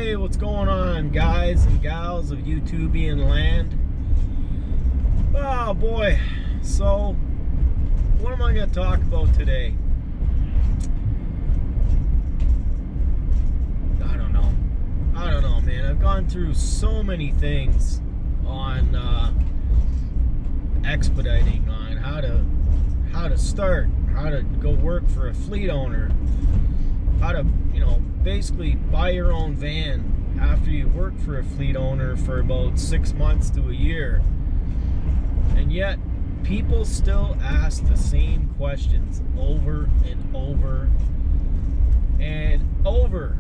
Hey, what's going on, guys and gals of YouTubian land? Oh boy, so what am I going to talk about today? I don't know, man. I've gone through so many things on expediting, on how to start, how to go work for a fleet owner, how to, basically buy your own van after you work for a fleet owner for about 6 months to a year. And yet people still ask the same questions over and over and over.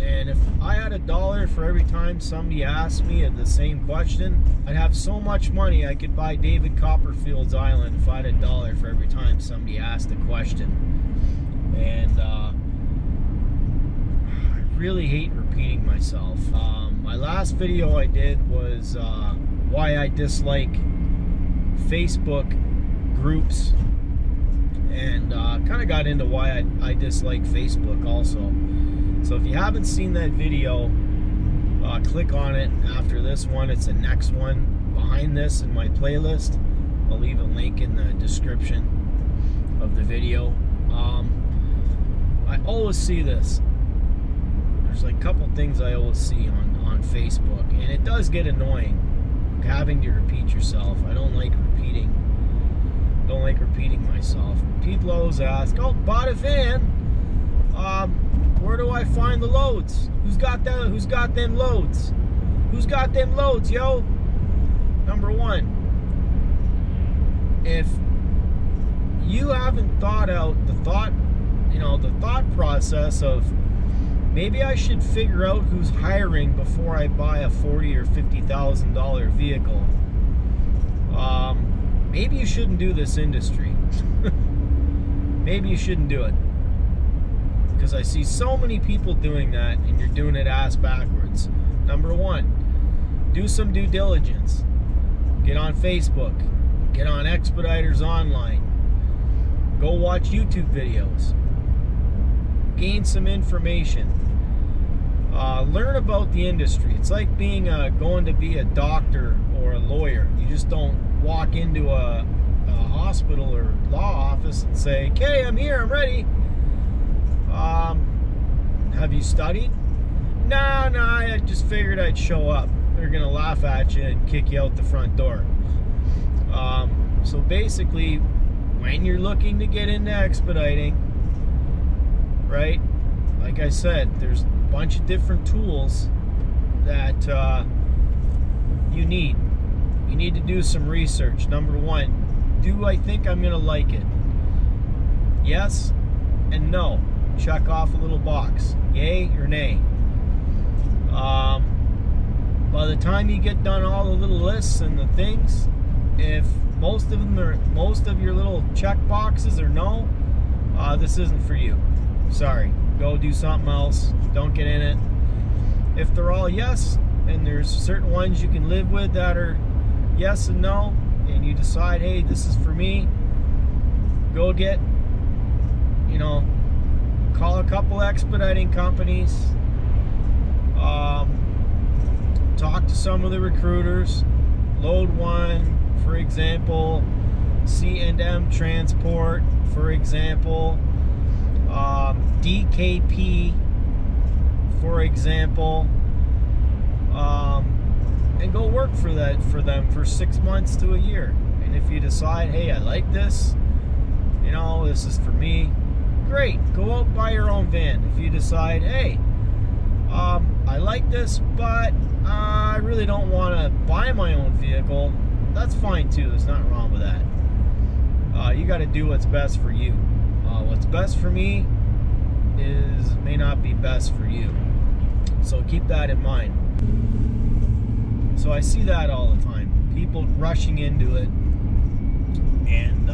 And if I had $1 for every time somebody asked me the same question, I'd have so much money I could buy David Copperfield's island if I had $1 for every time somebody asked a question. And I really hate repeating myself. My last video I did was why I dislike Facebook groups, and kind of got into why I dislike Facebook also. So if you haven't seen that video, click on it after this one. It's the next one behind this in my playlist. I'll leave a link in the description of the video. I always see this. There's like a couple things I always see on Facebook, and it does get annoying having to repeat yourself. I don't like repeating myself. People always ask, "Oh, bought a van. Where do I find the loads? Who's got that? Who's got them loads? Who's got them loads, yo?" Number one, if you haven't thought out the thought process of maybe I should figure out who's hiring before I buy a $40,000 or $50,000 vehicle, maybe you shouldn't do this industry. Maybe you shouldn't do it. Because I see so many people doing that, and you're doing it ass backwards. Number one, do some due diligence. Get on Facebook. Get on Expeditors Online. Go watch YouTube videos. Gain some information. Learn about the industry. It's like being going to be a doctor or a lawyer. You just don't walk into a hospital or law office and say, "Okay, I'm here, I'm ready." Have you studied? No, I just figured I'd show up. They're gonna laugh at you and kick you out the front door. So basically, when you're looking to get into expediting, right, like I said, there's a bunch of different tools that you need. You need to do some research. Number one, do I think I'm gonna like it? Yes and no. Check off a little box, yay or nay. By the time you get done all the little lists and the things, if most of your little check boxes are no, this isn't for you. Sorry, go do something else. Don't get in it. If they're all yes, and there's certain ones you can live with that are yes and no, and you decide, hey, this is for me, go get, call a couple expediting companies, talk to some of the recruiters. Load One, for example, C&M Transport, for example, DKP, for example, and go work for them for 6 months to a year. And if you decide, hey, I like this, this is for me, great, go out and buy your own van. If you decide, hey, I like this, but I really don't want to buy my own vehicle, that's fine too. There's nothing wrong with that. You got to do what's best for you. What's best for me may not be best for you. So keep that in mind. So I see that all the time. People rushing into it and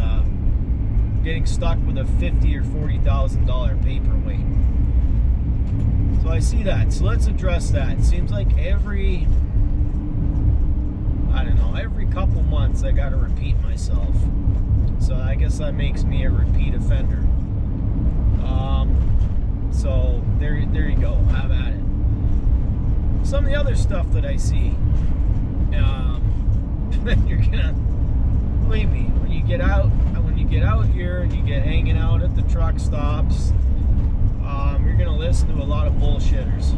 getting stuck with a $50,000 or $40,000 paperweight. So I see that. So let's address that. It seems like every couple months I got to repeat myself. So I guess that makes me a repeat offender. So there you go. Have at it. some of the other stuff that I see. You're gonna, believe me, when you get out here and you get hanging out at the truck stops, you're gonna listen to a lot of bullshitters.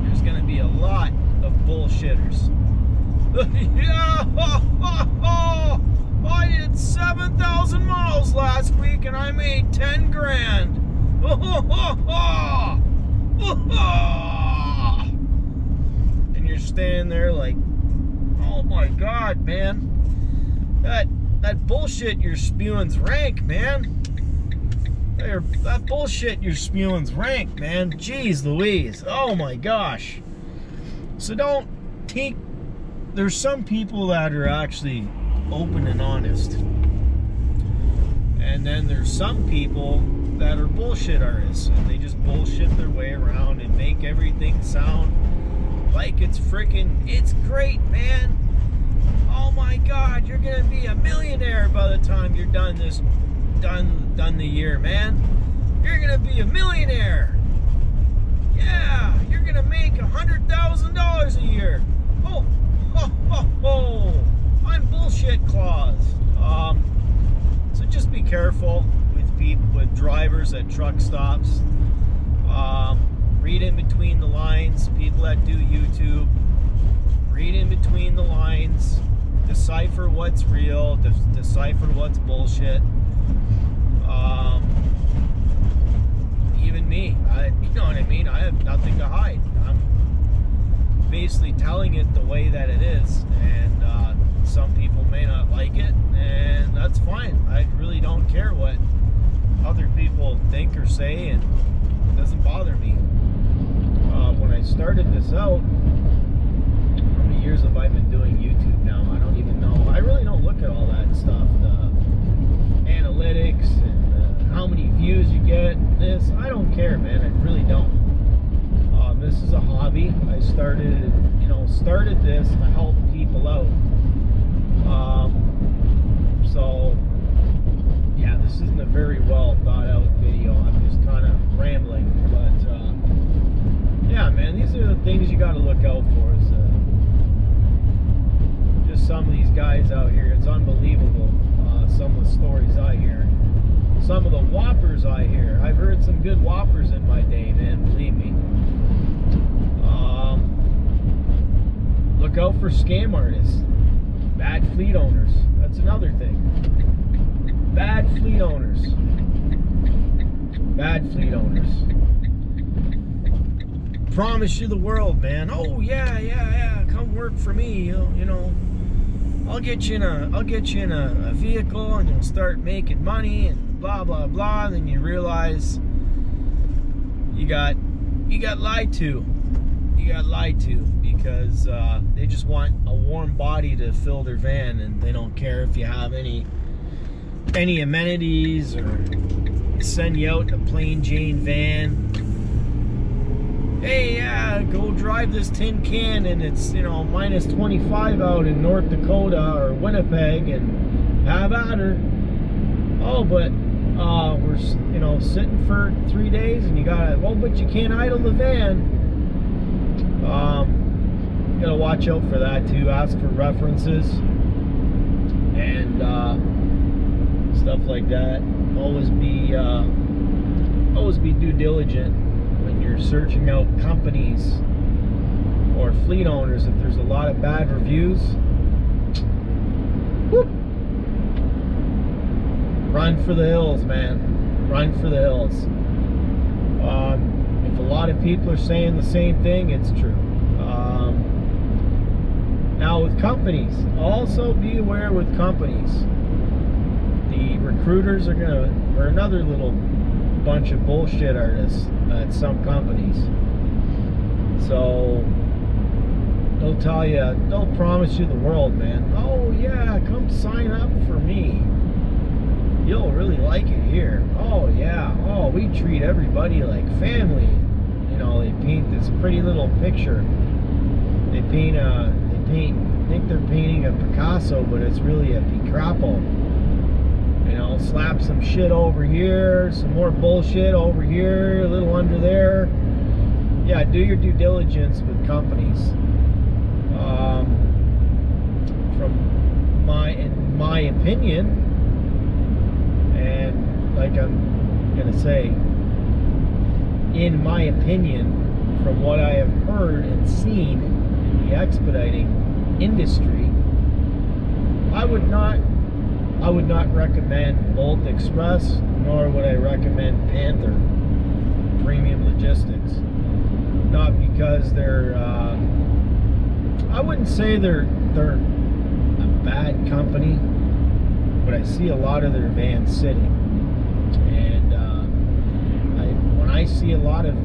There's gonna be a lot of bullshitters. Yeah, I did 7,000 miles last week and I made 10 grand. And you're standing there like, oh my God, man. That bullshit you're spewing's rank, man. That bullshit you're spewing's rank, man. Jeez Louise. Oh my gosh. So don't take... There's some people that are actually open and honest. And then there's some people that are bullshit artists. And they just bullshit their way around and make everything sound like it's great, man. Oh my God, you're gonna be a millionaire by the time you're done the year, man. You're gonna be a millionaire. Yeah, you're gonna make $100,000 a year. Oh, I'm bullshit Claus. So just be careful with drivers at truck stops. Read in between the lines. People that do YouTube, read in between the lines. Decipher what's real. Decipher what's bullshit. Even me, you know what I mean? I have nothing to hide. I'm basically telling it the way that it is, and some people may not like it, and that's fine. I really don't care what other people think or say, and it doesn't bother me. When I started this out, how many years have I been doing YouTube now? I don't even know. I really don't look at all that stuff, the analytics and how many views you get. This, I don't care, man. I really don't. This is a hobby. I started this to help people out. So yeah, this isn't a very well thought out video. I'm just kind of rambling, but yeah, man, these are the things you got to look out for. Is just some of these guys out here. It's unbelievable. Some of the stories I hear, some of the whoppers I hear. I've heard some good whoppers in my day, man. Believe me. Look out for scam artists, bad fleet owners. That's another thing. Bad fleet owners. Bad fleet owners. Promise you the world, man. Oh yeah. Come work for me. You know. I'll get you in a vehicle and you'll start making money and blah blah blah. Then you realize you got lied to. You got lied to because they just want a warm body to fill their van, and they don't care if you have any amenities or send you out in a plain Jane van. Hey, yeah, go drive this tin can and it's, minus 25 out in North Dakota or Winnipeg and have at her. Oh, but we're, sitting for 3 days and you gotta, but you can't idle the van. You gotta watch out for that too. Ask for references and stuff like that. Always be due diligent when you're searching out companies or fleet owners. If there's a lot of bad reviews, whoop, run for the hills, man. Run for the hills. If a lot of people are saying the same thing, it's true. Now with companies, also be aware with companies. The recruiters are another little bunch of bullshit artists at some companies. So they'll promise you the world, man. Oh yeah, come sign up for me. You'll really like it here. Oh yeah. Oh, we treat everybody like family. They paint this pretty little picture. They think they're painting a Picasso, but it's really a Picrapo. Slap some shit over here, some more bullshit over here, a little under there. Yeah, do your due diligence with companies. In my opinion, and like I'm gonna say, in my opinion, from what I have heard and seen in the expediting industry, I would not recommend Bolt Express, nor would I recommend Panther Premium Logistics. Not because they're I wouldn't say they're a bad company, but I see a lot of their vans sitting, and when I see a lot of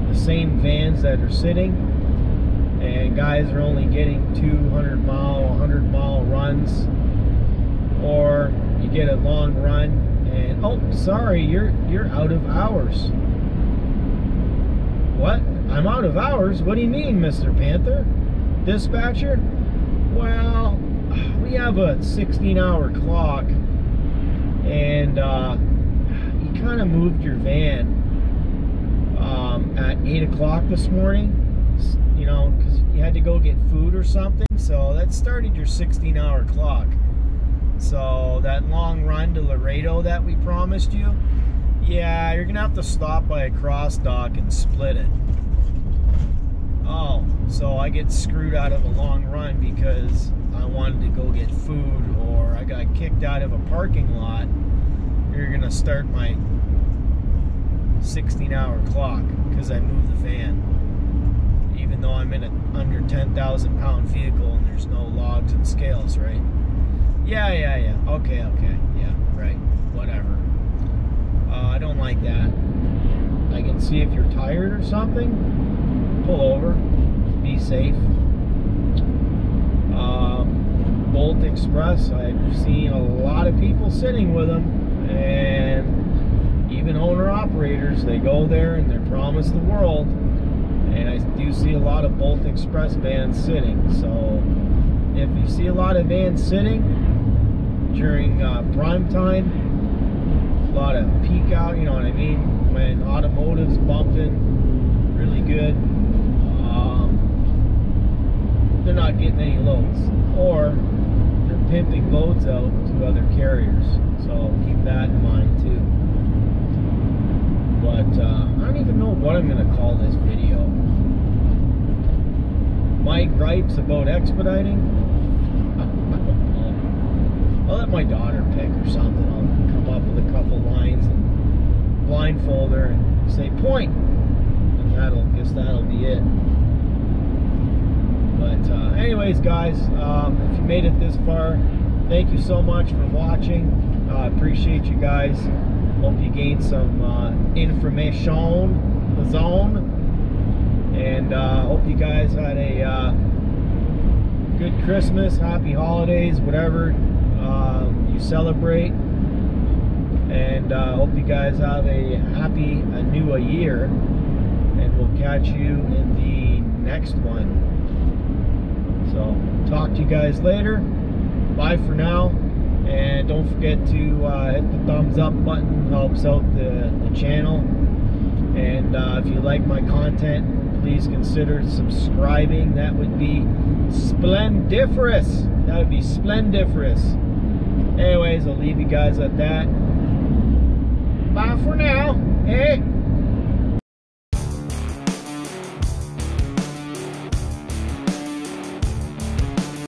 the same vans that are sitting, and guys are only getting 200-mile, 100-mile runs, or you get a long run and, oh, sorry, you're out of hours. What? I'm out of hours? What do you mean, Mr. Panther? Dispatcher? Well, we have a 16-hour clock, and you kind of moved your van at 8 o'clock this morning, you know, because you had to go get food or something, so that started your 16-hour clock. So that long run to Laredo that we promised you, yeah, you're gonna have to stop by a cross dock and split it. Oh, so I get screwed out of a long run because I wanted to go get food, or I got kicked out of a parking lot. You're gonna start my 16-hour clock because I moved the van, even though I'm in a under 10,000 pound vehicle and there's no logs and scales, right? Yeah. Okay. Yeah, right. Whatever. I don't like that. I can see if you're tired or something. Pull over. Be safe. Bolt Express, I've seen a lot of people sitting with them, and even owner-operators, they go there and they're promised the world, and I do see a lot of Bolt Express vans sitting. So if you see a lot of vans sitting during prime time, a lot of peak out, you know what I mean, when automotive's bumping really good, they're not getting any loads, or they're pimping loads out to other carriers. So keep that in mind too. But I don't even know what I'm going to call this video. My gripes about expediting? I don't know. I'll let my daughter pick or something. I'll come up with a couple lines and blindfold her and say point, and guess that'll be it. But anyways, guys, if you made it this far, thank you so much for watching. Appreciate you guys. Hope you gained some information, and hope you guys had a good Christmas, happy holidays, whatever you celebrate, and hope you guys have a happy new year, and we'll catch you in the next one. So talk to you guys later. Bye for now, and don't forget to hit the thumbs up button. Helps out the channel, and if you like my content, please consider subscribing. That would be splendiferous. That would be splendiferous. Anyways, I'll leave you guys at that. Bye for now. Hey.